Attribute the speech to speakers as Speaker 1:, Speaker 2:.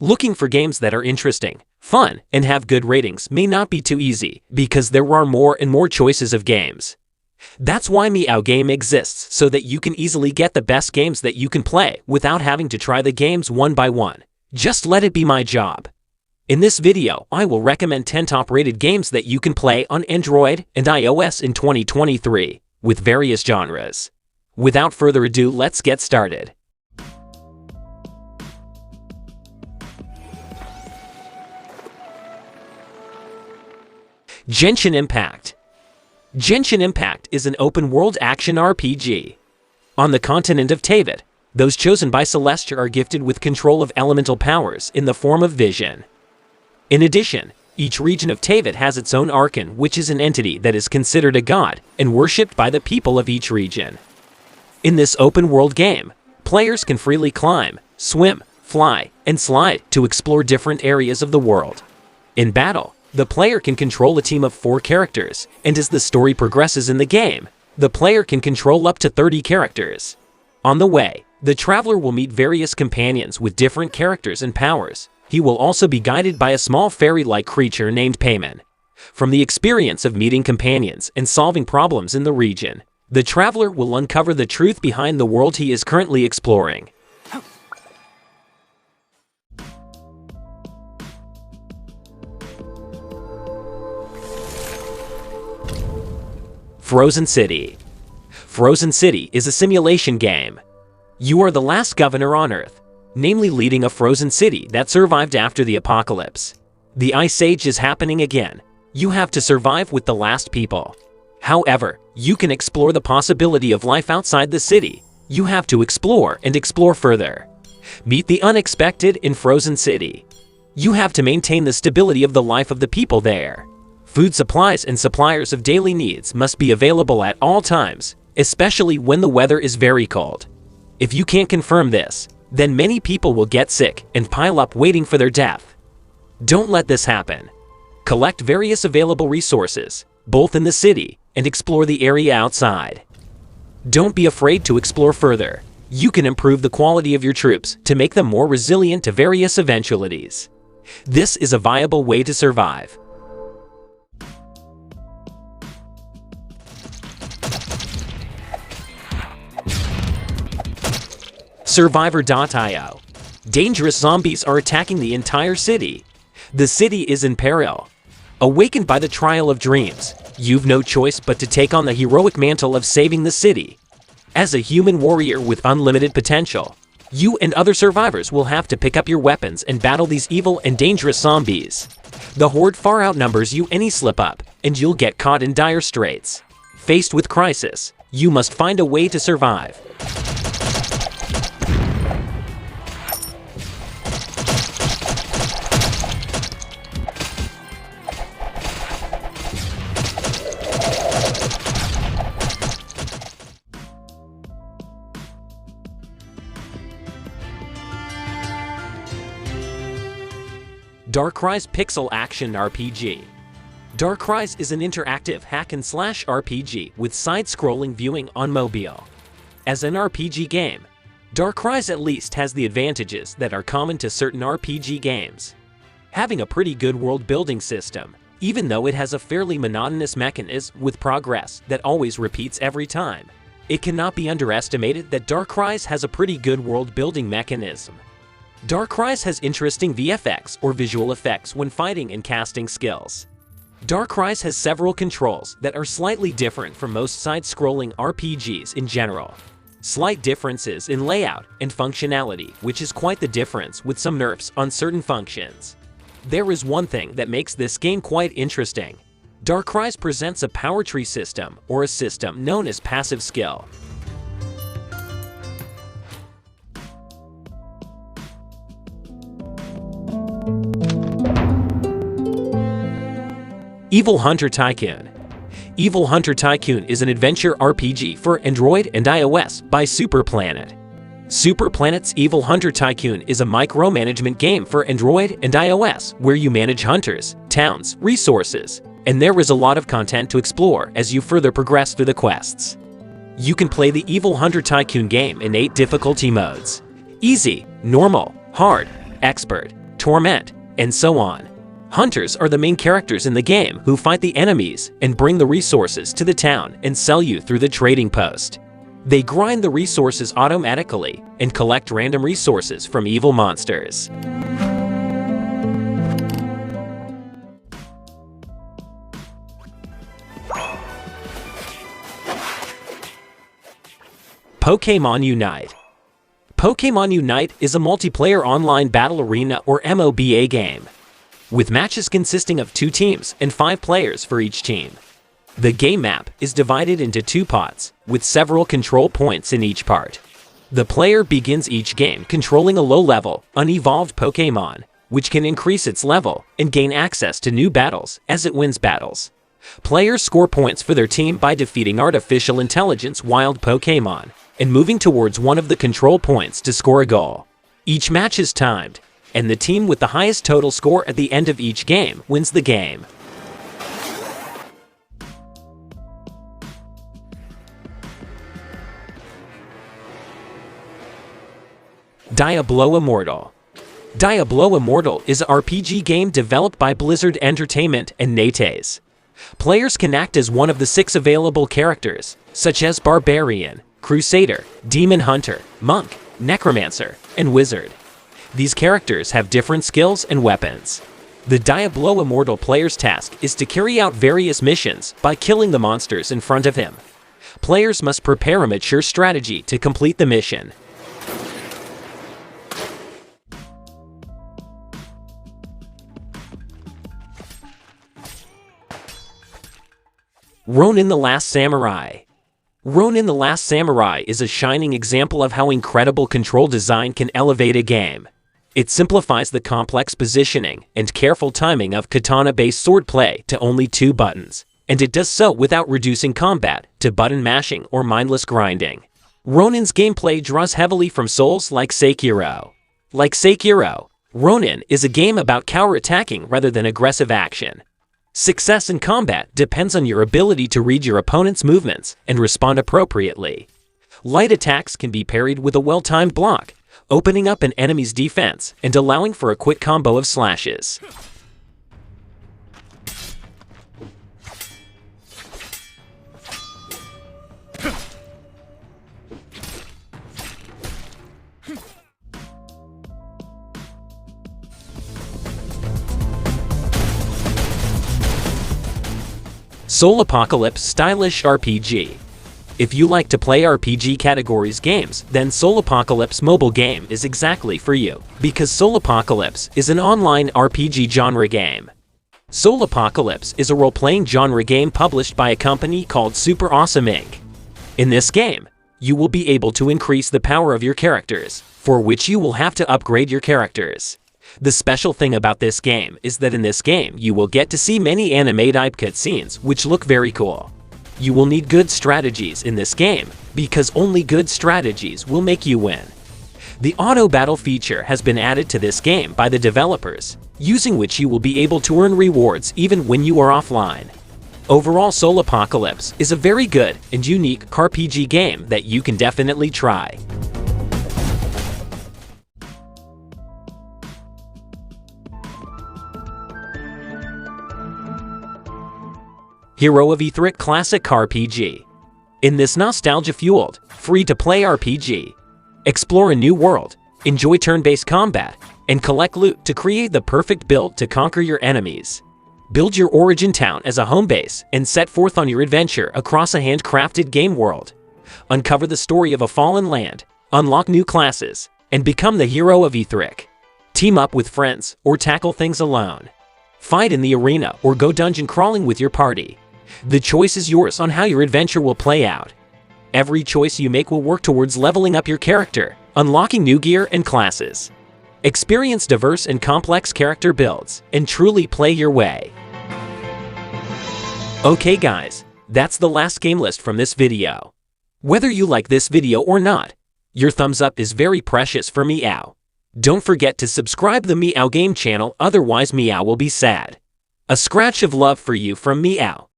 Speaker 1: Looking for games that are interesting, fun, and have good ratings may not be too easy because there are more and more choices of games. That's why Meow Game exists, so that you can easily get the best games that you can play without having to try the games one by one. Just let it be my job. In this video, I will recommend 10 top-rated games that you can play on Android and iOS in 2023, with various genres. Without further ado, let's get started. Genshin Impact. Genshin Impact is an open-world action RPG. On the continent of Teyvat, those chosen by Celestia are gifted with control of elemental powers in the form of vision. In addition, each region of Teyvat has its own archon, which is an entity that is considered a god and worshipped by the people of each region. In this open-world game, players can freely climb, swim, fly, and slide to explore different areas of the world. In battle, the player can control a team of 4 characters, and as the story progresses in the game, the player can control up to 30 characters. On the way, the traveler will meet various companions with different characters and powers. He will also be guided by a small fairy-like creature named Paimon. From the experience of meeting companions and solving problems in the region, the traveler will uncover the truth behind the world he is currently exploring. Frozen City. Frozen City is a simulation game. You are the last governor on Earth, namely leading a frozen city that survived after the apocalypse. The Ice Age is happening again. You have to survive with the last people. However, you can explore the possibility of life outside the city. You have to explore and explore further. Meet the unexpected in Frozen City. You have to maintain the stability of the life of the people there. Food supplies and suppliers of daily needs must be available at all times, especially when the weather is very cold. If you can't confirm this, then many people will get sick and pile up waiting for their death. Don't let this happen. Collect various available resources, both in the city, and explore the area outside. Don't be afraid to explore further. You can improve the quality of your troops to make them more resilient to various eventualities. This is a viable way to survive. Survivor.io. Dangerous zombies are attacking the entire city. The city is in peril. Awakened by the trial of dreams, you've no choice but to take on the heroic mantle of saving the city. As a human warrior with unlimited potential, you and other survivors will have to pick up your weapons and battle these evil and dangerous zombies. The horde far outnumbers you. Any slip up, and you'll get caught in dire straits. Faced with crisis, you must find a way to survive. Darkrise-Pixel Action RPG. Darkrise is an interactive hack-and-slash RPG with side-scrolling viewing on mobile. As an RPG game, Darkrise at least has the advantages that are common to certain RPG games. Having a pretty good world-building system, even though it has a fairly monotonous mechanism with progress that always repeats every time. It cannot be underestimated that Darkrise has a pretty good world-building mechanism. Darkrise has interesting VFX or visual effects when fighting and casting skills. Darkrise has several controls that are slightly different from most side-scrolling RPGs in general. Slight differences in layout and functionality, which is quite the difference with some nerfs on certain functions. There is one thing that makes this game quite interesting. Darkrise presents a power tree system, or a system known as passive skill. Evil Hunter Tycoon. Evil Hunter Tycoon is an adventure RPG for Android and iOS by Superplanet. Superplanet's Evil Hunter Tycoon is a micromanagement game for Android and iOS where you manage hunters, towns, resources, and there is a lot of content to explore as you further progress through the quests. You can play the Evil Hunter Tycoon game in 8 difficulty modes: easy, normal, hard, expert, torment, and so on. Hunters are the main characters in the game who fight the enemies and bring the resources to the town and sell you through the trading post. They grind the resources automatically and collect random resources from evil monsters. Pokémon Unite. Pokémon Unite is a multiplayer online battle arena or MOBA game, with matches consisting of 2 teams and 5 players for each team. The game map is divided into 2 pots, with several control points in each part. The player begins each game controlling a low-level, unevolved Pokémon, which can increase its level and gain access to new battles as it wins battles. Players score points for their team by defeating artificial intelligence wild Pokémon and moving towards one of the control points to score a goal. Each match is timed, and the team with the highest total score at the end of each game wins the game. Diablo Immortal. Diablo Immortal is an RPG game developed by Blizzard Entertainment and NetEase. Players can act as one of the 6 available characters, such as Barbarian, Crusader, Demon Hunter, Monk, Necromancer, and Wizard. These characters have different skills and weapons. The Diablo Immortal player's task is to carry out various missions by killing the monsters in front of him. Players must prepare a mature strategy to complete the mission. Ronin the Last Samurai. Ronin the Last Samurai is a shining example of how incredible control design can elevate a game. It simplifies the complex positioning and careful timing of katana-based swordplay to only 2 buttons, and it does so without reducing combat to button mashing or mindless grinding. Ronin's gameplay draws heavily from Souls like Sekiro. Like Sekiro, Ronin is a game about counter-attacking rather than aggressive action. Success in combat depends on your ability to read your opponent's movements and respond appropriately. Light attacks can be parried with a well-timed block, opening up an enemy's defense and allowing for a quick combo of slashes. Seoul Apocalypse Stylish RPG. If you like to play RPG categories games, then Seoul Apocalypse mobile game is exactly for you, because Seoul Apocalypse is an online RPG genre game. Seoul Apocalypse is a role-playing genre game published by a company called Super Awesome Inc. In this game, you will be able to increase the power of your characters, for which you will have to upgrade your characters. The special thing about this game is that in this game you will get to see many anime-type cutscenes which look very cool. You will need good strategies in this game, because only good strategies will make you win. The auto battle feature has been added to this game by the developers, using which you will be able to earn rewards even when you are offline. Overall, Seoul Apocalypse is a very good and unique RPG game that you can definitely try. Hero of Aethric Classic RPG. In this nostalgia-fueled, free-to-play RPG, explore a new world, enjoy turn-based combat, and collect loot to create the perfect build to conquer your enemies. Build your origin town as a home base and set forth on your adventure across a handcrafted game world. Uncover the story of a fallen land, unlock new classes, and become the hero of Aethric. Team up with friends or tackle things alone. Fight in the arena or go dungeon crawling with your party. The choice is yours on how your adventure will play out. Every choice you make will work towards leveling up your character, unlocking new gear and classes. Experience diverse and complex character builds, and truly play your way. Okay guys, that's the last game list from this video. Whether you like this video or not, your thumbs up is very precious for Meow. Don't forget to subscribe the Meow Game channel, otherwise Meow will be sad. A scratch of love for you from Meow.